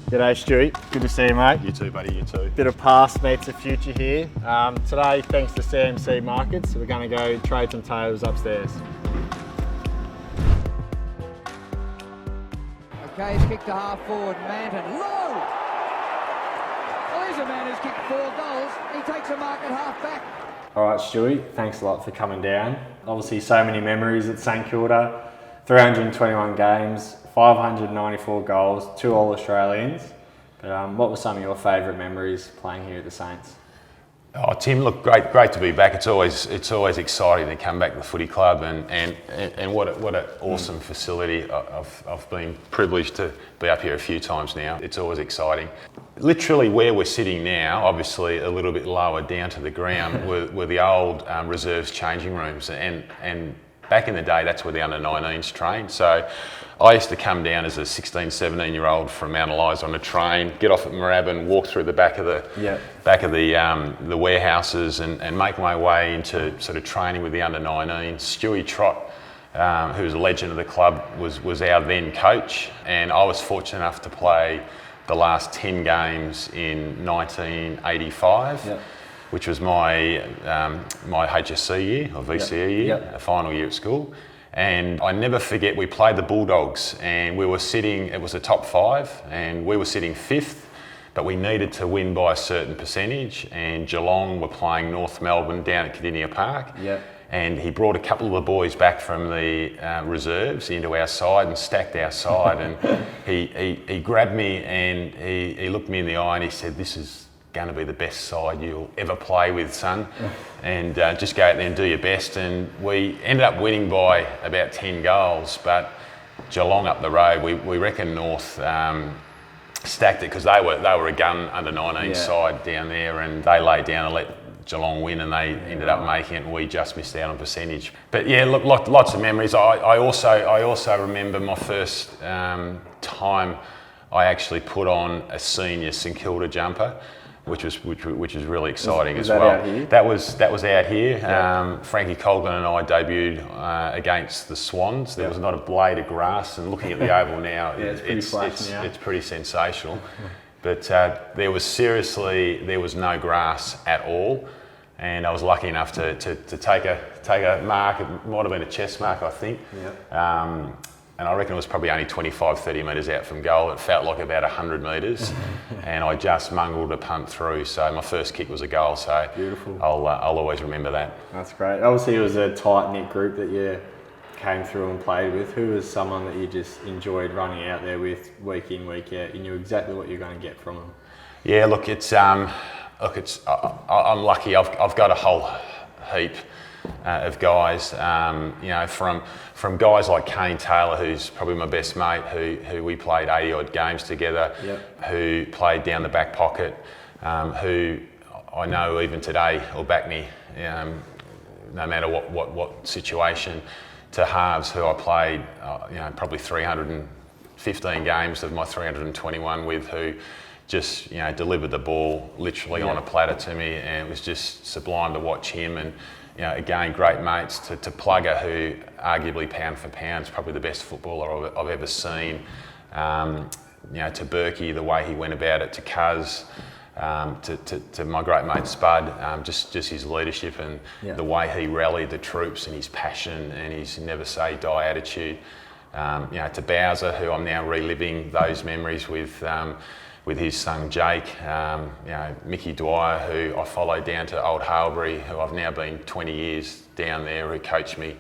G'day Stewie, good to see you mate. You too buddy, you too. Bit of past meets the future here. Today, thanks to CMC Markets, we're going to go trade some tables upstairs. Okay, he's kicked to half forward, Manton, low! Well, there's a man who's kicked 4 goals, he takes a mark at half back. Alright Stewie, thanks a lot for coming down. Obviously so many memories at St Kilda, 321 games, 594 goals, 2 All-Australians. But what were some of your favourite memories playing here at the Saints? Oh, Tim, look, great to be back. It's always exciting to come back to the footy club, and what an awesome facility. I've been privileged to be up here a few times now. It's always exciting. Literally where we're sitting now, obviously a little bit lower down to the ground, were the old reserves changing rooms, and back in the day, that's where the under-19s trained. So I used to come down as a 16, 17-year-old from Mount Eliza on a train, get off at Moorabbin, walk through the back of the warehouses, and make my way into sort of training with the under-19s. Stewie Trott, who was a legend of the club, was our then coach, and I was fortunate enough to play the last 10 games in 1985. Yep. Which was my HSC year, or VCE year, a final year at school. And I never forget, we played the Bulldogs, and we were sitting, it was a top 5, and we were sitting 5th, but we needed to win by a certain percentage, and Geelong were playing North Melbourne down at Cardinia Park. Yep. And he brought a couple of the boys back from the reserves into our side and stacked our side, and he grabbed me and he looked me in the eye and he said, "This is going to be the best side you'll ever play with, son, and just go out there and do your best." And we ended up winning by about 10 goals, but Geelong up the road, we reckon North stacked it because they were a gun under-19 side down there, and they laid down and let Geelong win, and they ended up making it, and we just missed out on percentage. But yeah, look, lots of memories. I also remember my first time I actually put on a senior St Kilda jumper, which was really exciting as well. Out here? That was out here. Yeah. Frankie Colgan and I debuted against the Swans. There was not a blade of grass, and looking at the oval now, it's pretty sensational. But there was no grass at all, and I was lucky enough to take a mark. It might have been a chest mark, I think. Yeah. And I reckon it was probably only 25, 30 metres out from goal. It felt like about 100 metres, and I just mungled a punt through. So my first kick was a goal. So beautiful. I'll always remember that. That's great. Obviously, it was a tight-knit group that you came through and played with. Who was someone that you just enjoyed running out there with week in, week out? You knew exactly what you're going to get from them. Yeah, look, I'm lucky. I've got a whole heap of guys, from guys like Kane Taylor, who's probably my best mate, who we played 80 odd games together, who played down the back pocket, who I know even today will back me no matter what situation, to halves who I played probably 315 games of my 321 with, who just delivered the ball literally on a platter to me, and it was just sublime to watch him. And again, great mates to Plugger, who arguably pound for pound is probably the best footballer I've ever seen. To Berkey, the way he went about it, to Cuz, to my great mate Spud, just his leadership and the way he rallied the troops, and his passion and his never say die attitude. To Bowser, who I'm now reliving those memories with his son Jake, Mickey Dwyer, who I followed down to Old Hailbury, who I've now been 20 years down there, who coached me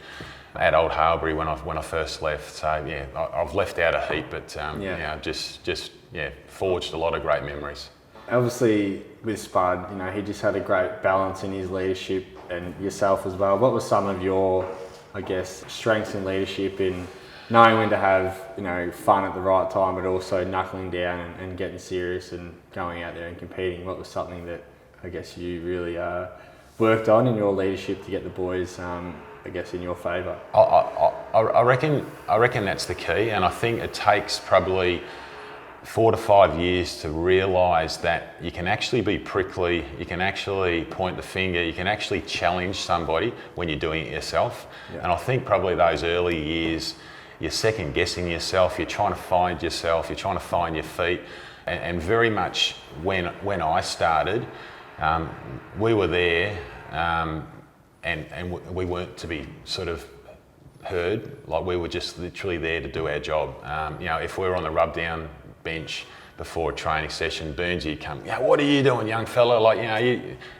at Old Hailbury when I first left. So yeah, I've left out a heap, but just forged a lot of great memories. Obviously with Spud, he just had a great balance in his leadership, and yourself as well. What were some of your, I guess, strengths in leadership in knowing when to have fun at the right time, but also knuckling down and getting serious and going out there and competing? What was something that I guess you really worked on in your leadership to get the boys, I guess, in your favour? I reckon that's the key, and I think it takes probably 4 to 5 years to realise that you can actually be prickly, you can actually point the finger, you can actually challenge somebody when you're doing it yourself. And I think probably those early years, you're second guessing yourself, you're trying to find yourself, you're trying to find your feet. And very much when I started, we were there and we weren't to be sort of heard. Like, we were just literally there to do our job. If we were on the rub down bench before a training session, Burnsy would come, what are you doing, young fella? Like,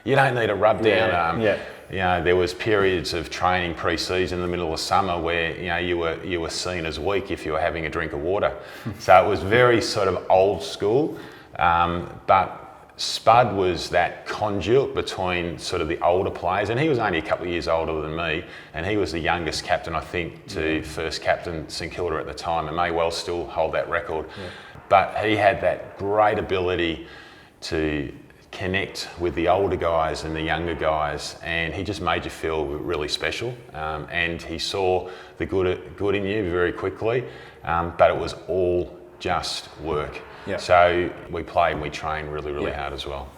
you don't need a rub down. There was periods of training pre-season in the middle of the summer where you were seen as weak if you were having a drink of water. So it was very sort of old school, but Spud was that conduit between sort of the older players, and he was only a couple of years older than me, and he was the youngest captain, I think, to first captain St Kilda at the time, and may well still hold that record. But he had that great ability to connect with the older guys and the younger guys, and he just made you feel really special. And he saw the good in you very quickly, but it was all just work. So we played and we trained really hard as well.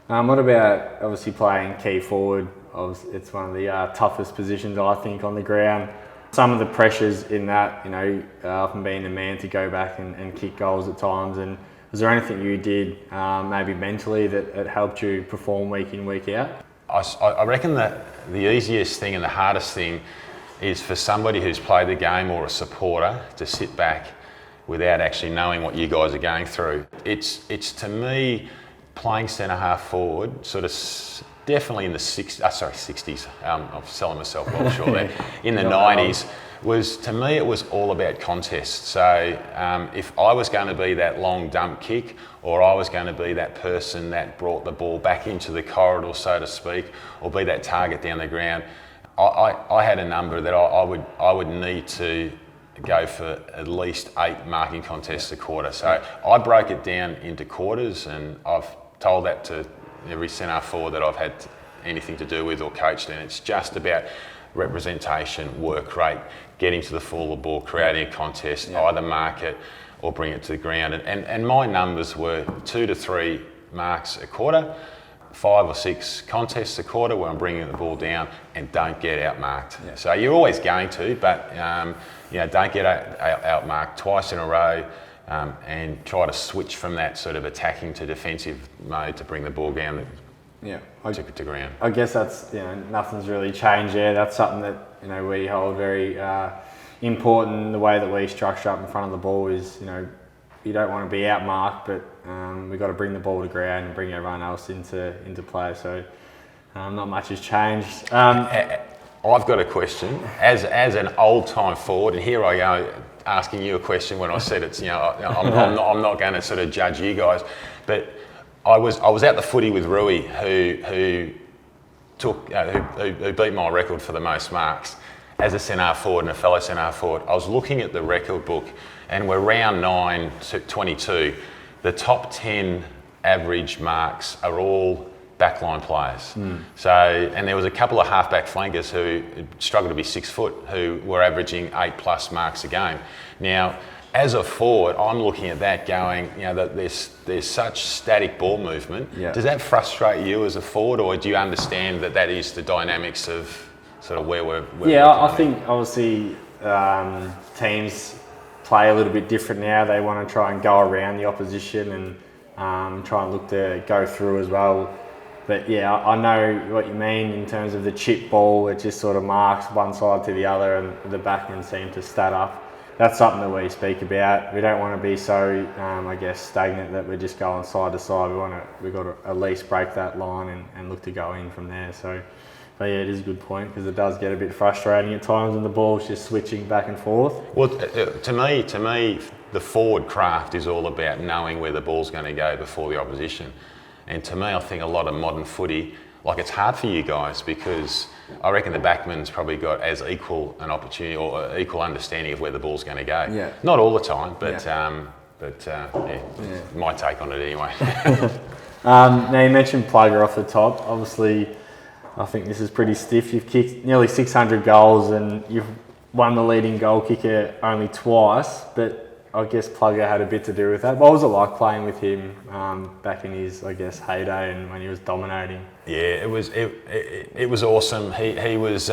What about obviously playing key forward? It's one of the toughest positions, I think, on the ground. Some of the pressures in that, often being the man to go back and kick goals at times. And was there anything you did maybe mentally that helped you perform week in, week out? I reckon that the easiest thing and the hardest thing is for somebody who's played the game or a supporter to sit back without actually knowing what you guys are going through. It's to me, playing centre half forward, sort of definitely in the 60s, I'm selling myself well short there, in the 90s, to me it was all about contest. So if I was going to be that long dump kick, or I was going to be that person that brought the ball back into the corridor, so to speak, or be that target down the ground, I had a number that I would need to go for at least 8 marking contests a quarter. So I broke it down into quarters, and I've told that to every centre forward that I've had anything to do with or coached, and it's just about representation, work rate, getting to the full of the ball, creating a contest, either mark it or bring it to the ground. And my numbers were 2 to 3 marks a quarter, 5 or 6 contests a quarter where I'm bringing the ball down, and don't get outmarked. So you're always going to, but don't get outmarked twice in a row, and try to switch from that sort of attacking to defensive mode to bring the ball down to ground. I guess that's, nothing's really changed there. That's something that, we hold very important. The way that we structure up in front of the ball is, you don't want to be outmarked, but we've got to bring the ball to ground and bring everyone else into play. So not much has changed. I've got a question. As an old-time forward, and here I go asking you a question when I said it's, I'm not going to sort of judge you guys, but I was at the footy with Rui, who beat my record for the most marks as a centre forward and a fellow centre forward. I was looking at the record book, and we're round 9 to 22. The top 10 average marks are all backline players. So, and there was a couple of halfback flankers who struggled to be 6 foot, who were averaging 8+ marks a game. Now, as a forward, I'm looking at that going, that there's such static ball movement. Does that frustrate you as a forward, or do you understand that is the dynamics of sort of where we're I think obviously teams play a little bit different now. They want to try and go around the opposition and try and look to go through as well. But I know what you mean in terms of the chip ball. It just sort of marks one side to the other, and the backmen seem to stat up. That's something that we speak about. We don't want to be so, stagnant that we're just going side to side. We've got to at least break that line and look to go in from there. So, but it is a good point, because it does get a bit frustrating at times when the ball's just switching back and forth. Well, to me, the forward craft is all about knowing where the ball's going to go before the opposition. And to me, I think a lot of modern footy, it's hard for you guys, because I reckon the backman's probably got as equal an opportunity or equal understanding of where the ball's going to go. Not all the time, but my take on it anyway. Now, you mentioned Plugger off the top. Obviously, I think this is pretty stiff. You've kicked nearly 600 goals and you've won the leading goal kicker only twice, but I guess Plugger had a bit to do with that. What was it like playing with him back in his, I guess, heyday and when he was dominating? Yeah, it was awesome. He was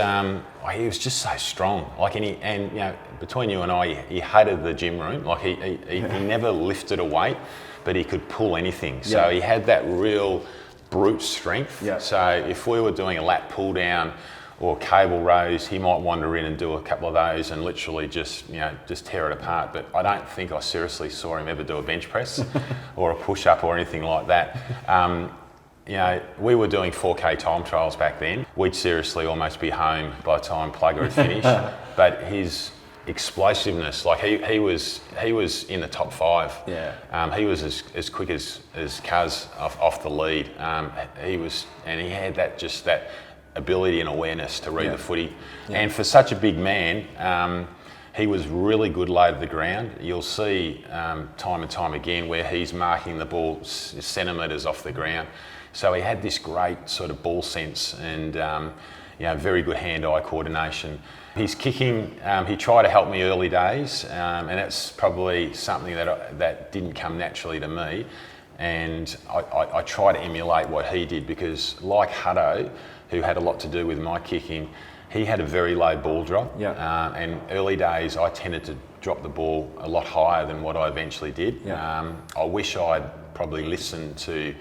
just so strong. Like and you know, between you and I, he hated the gym room. Like he never lifted a weight, but he could pull anything. So he had that real brute strength. Yeah. So if we were doing a lat pull down or cable rows, he might wander in and do a couple of those and literally just tear it apart. But I don't think I seriously saw him ever do a bench press or a push up or anything like that. You know, we were doing 4K time trials back then. We'd seriously almost be home by the time Plugger had finished. But his explosiveness, like he was in the top 5. Yeah. He was as quick as Cuz off the lead. He had that ability and awareness to read the footy. Yeah. And for such a big man, he was really good low to the ground. You'll see time and time again where he's marking the ball centimetres off the ground. So he had this great sort of ball sense and very good hand-eye coordination. His kicking, he tried to help me early days, and that's probably something that didn't come naturally to me. And I try to emulate what he did because, like Hutto, who had a lot to do with my kicking, he had a very low ball drop. Yeah. And early days, I tended to drop the ball a lot higher than what I eventually did. Yeah. I wish I'd probably listened to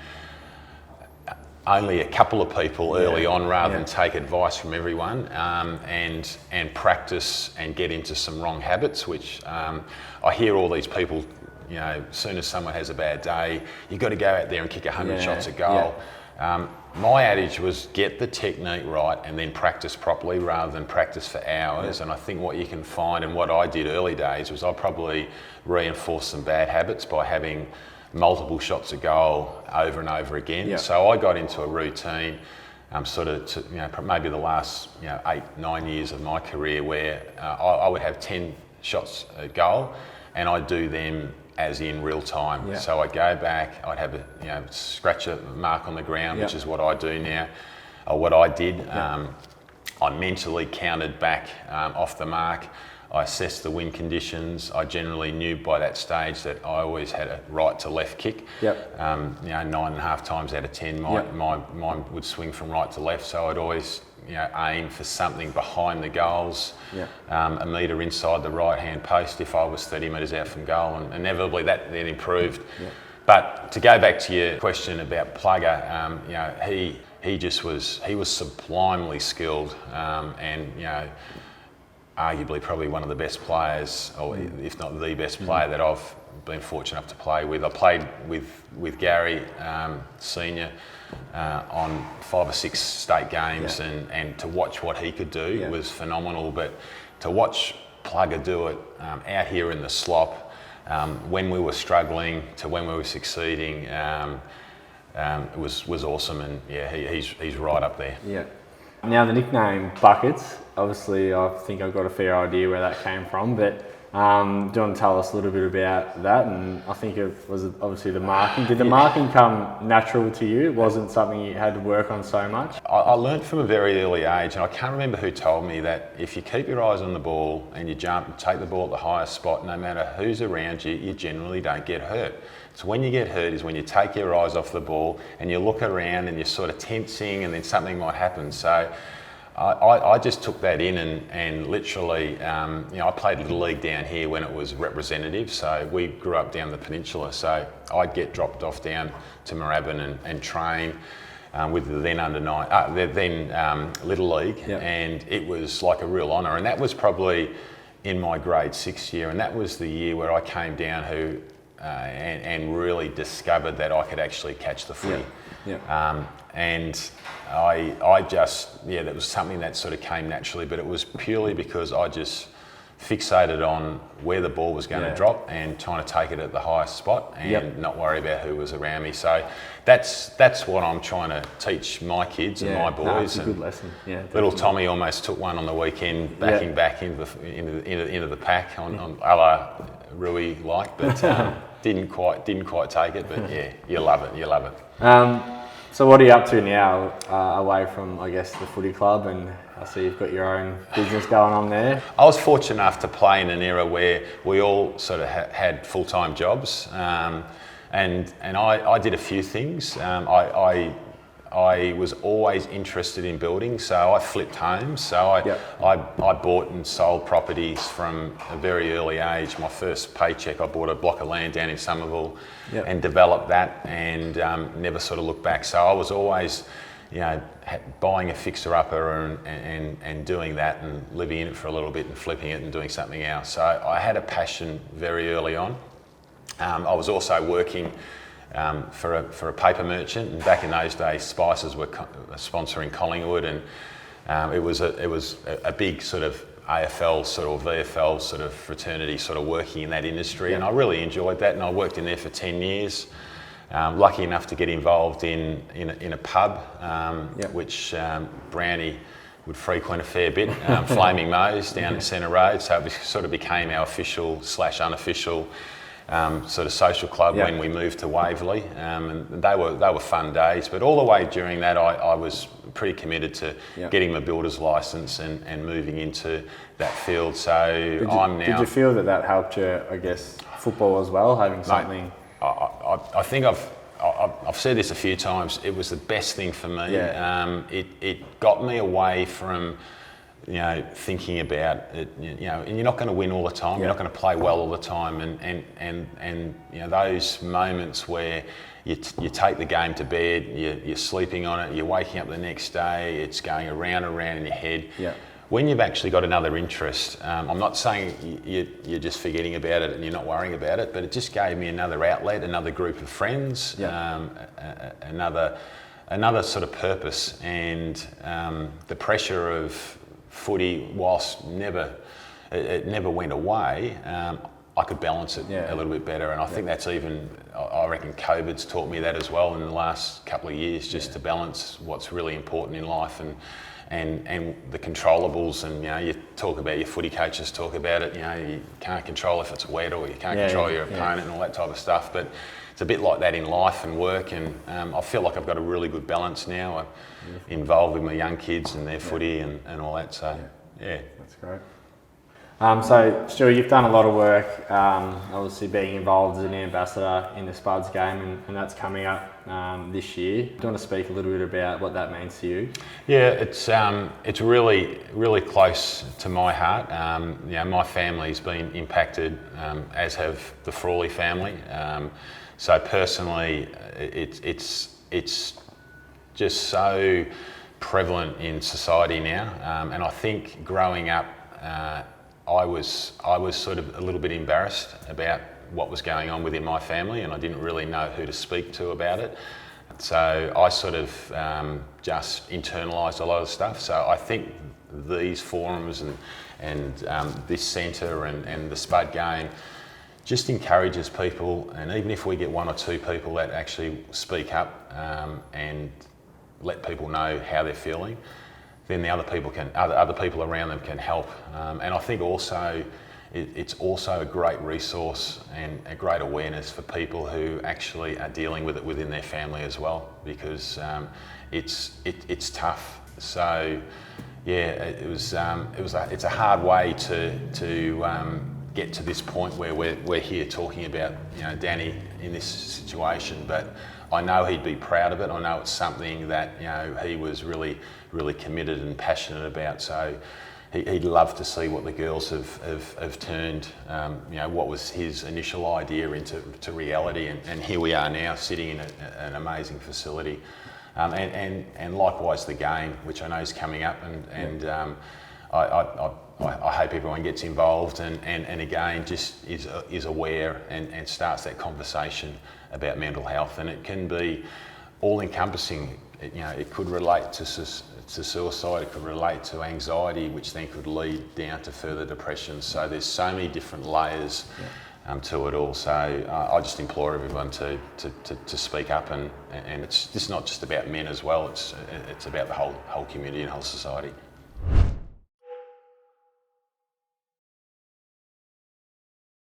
only a couple of people early on rather than take advice from everyone and practice and get into some wrong habits, which I hear all these people, as soon as someone has a bad day, you've got to go out there and kick 100 shots a goal. Yeah. My adage was get the technique right and then practice properly rather than practice for hours. Yeah. And I think what you can find, and what I did early days, was I probably reinforced some bad habits by having multiple shots a goal over and over again. Yeah. So I got into a routine, maybe the last 8-9 years of my career where I would have 10 shots a goal, and I'd do them as in real time. Yeah. So I'd go back, I'd have scratch a mark on the ground, which is what I do now, or what I did. Yeah. I mentally counted back off the mark. I assessed the wind conditions. I generally knew by that stage that I always had a right to left kick. Yep. 9.5 times out of 10, mine would swing from right to left. So I'd always aim for something behind the goals, a metre inside the right-hand post if I was 30 metres out from goal, and inevitably that then improved. Yep. But to go back to your question about Plugger, he was sublimely skilled, and arguably probably one of the best players, or if not the best player that I've been fortunate enough to play with. I played with Gary Senior on 5 or 6 state games, and to watch what he could do was phenomenal. But to watch Plugger do it out here in the slop, when we were struggling to when we were succeeding, it was awesome. And he's right up there. Yeah. Now the nickname Buckets, obviously I think I've got a fair idea where that came from, but do you want to tell us a little bit about that? And I think it was obviously the marking. Did the marking come natural to you? It wasn't something you had to work on so much? I learned from a very early age, and I can't remember who told me that if you keep your eyes on the ball and you jump and take the ball at the highest spot, no matter who's around you, you generally don't get hurt. So when you get hurt is when you take your eyes off the ball and you look around and you're sort of tensing and then something might happen. So I just took that in and literally, I played Little League down here when it was representative. So we grew up down the peninsula. So I'd get dropped off down to Moorabbin and train with the then Little League. Yep. And it was like a real honour. And that was probably in my grade 6 year. And that was the year where I came down and really discovered that I could actually catch the footy. Yeah. And I just, that was something that sort of came naturally, but it was purely because I just fixated on where the ball was going to drop and trying to take it at the highest spot and not worry about who was around me. So that's what I'm trying to teach my kids and my boys. No, it's a good lesson. Yeah, little Tommy almost took one on the weekend, backing back into the pack on a la Rui but didn't quite take it. But you love it. So what are you up to now, away from, I guess, the footy club? And I see you've got your own business going on there. I was fortunate enough to play in an era where we all sort of had full-time jobs, and I did a few things. I was always interested in building, so I flipped homes. So I bought and sold properties from a very early age. My first paycheck, I bought a block of land down in Somerville and developed that, and never sort of looked back. So I was always, buying a fixer-upper and doing that and living in it for a little bit and flipping it and doing something else. So I had a passion very early on. I was also working for a paper merchant, and back in those days, Spices were sponsoring Collingwood, and it was a big sort of AFL sort of VFL sort of fraternity sort of working in that industry, and I really enjoyed that, and I worked in there for 10 years. Lucky enough to get involved in a pub, which Brownie would frequent a fair bit, Flaming Moe's down at Centre Road, so it sort of became our official/unofficial sort of social club when we moved to Waverley, and they were fun days. But all the way during that, I was pretty committed to getting my builder's licence and moving into that field. So Did you feel that helped you, I guess, football as well, having something? I think I've said this a few times. It was the best thing for me. It got me away from thinking about it, and you're not going to win all the time. You're not going to play well all the time, and those moments where you take the game to bed, you're sleeping on it, you're waking up the next day, it's going around in your head. When you've actually got another interest, I'm not saying you're just forgetting about it and you're not worrying about it, but it just gave me another outlet, another group of friends, another sort of purpose, and the pressure of footy, whilst it never went away, I could balance it a little bit better, and I think that's I reckon COVID's taught me that as well in the last couple of years, just to balance what's really important in life and the controllables. And you talk about, your footy coaches talk about it, you can't control if it's wet, or you can't control your opponent and all that type of stuff, but it's a bit like that in life and work, and I feel like I've got a really good balance now. I'm involved with my young kids and their footy and all that, so That's great. So Stuart, you've done a lot of work, obviously being involved as an ambassador in the Spuds game, and that's coming up this year. Do you want to speak a little bit about what that means to you? Yeah, it's really, really close to my heart. My family's been impacted, as have the Frawley family. So personally, it's just so prevalent in society now, and I think growing up, I was sort of a little bit embarrassed about what was going on within my family, and I didn't really know who to speak to about it. So I sort of just internalised a lot of stuff. So I think these forums and this centre and the Spud game just encourages people, and even if we get one or two people that actually speak up and let people know how they're feeling, then the other people around them can help. And I think also it's also a great resource and a great awareness for people who actually are dealing with it within their family as well, because it's tough. So it's a hard way to get to this point where we're here talking about Danny in this situation, but I know he'd be proud of it. I know it's something that he was really, really committed and passionate about. So he'd love to see what the girls have turned, what was his initial idea into reality, and here we are now sitting in an amazing facility, and likewise the game, which I know is coming up, and I hope everyone gets involved and again just is aware and starts that conversation about mental health, and it can be all encompassing. It could relate to suicide, it could relate to anxiety, which then could lead down to further depression. So there's so many different layers to it all. So I just implore everyone to speak up, and it's just not just about men as well. It's about the whole community and whole society.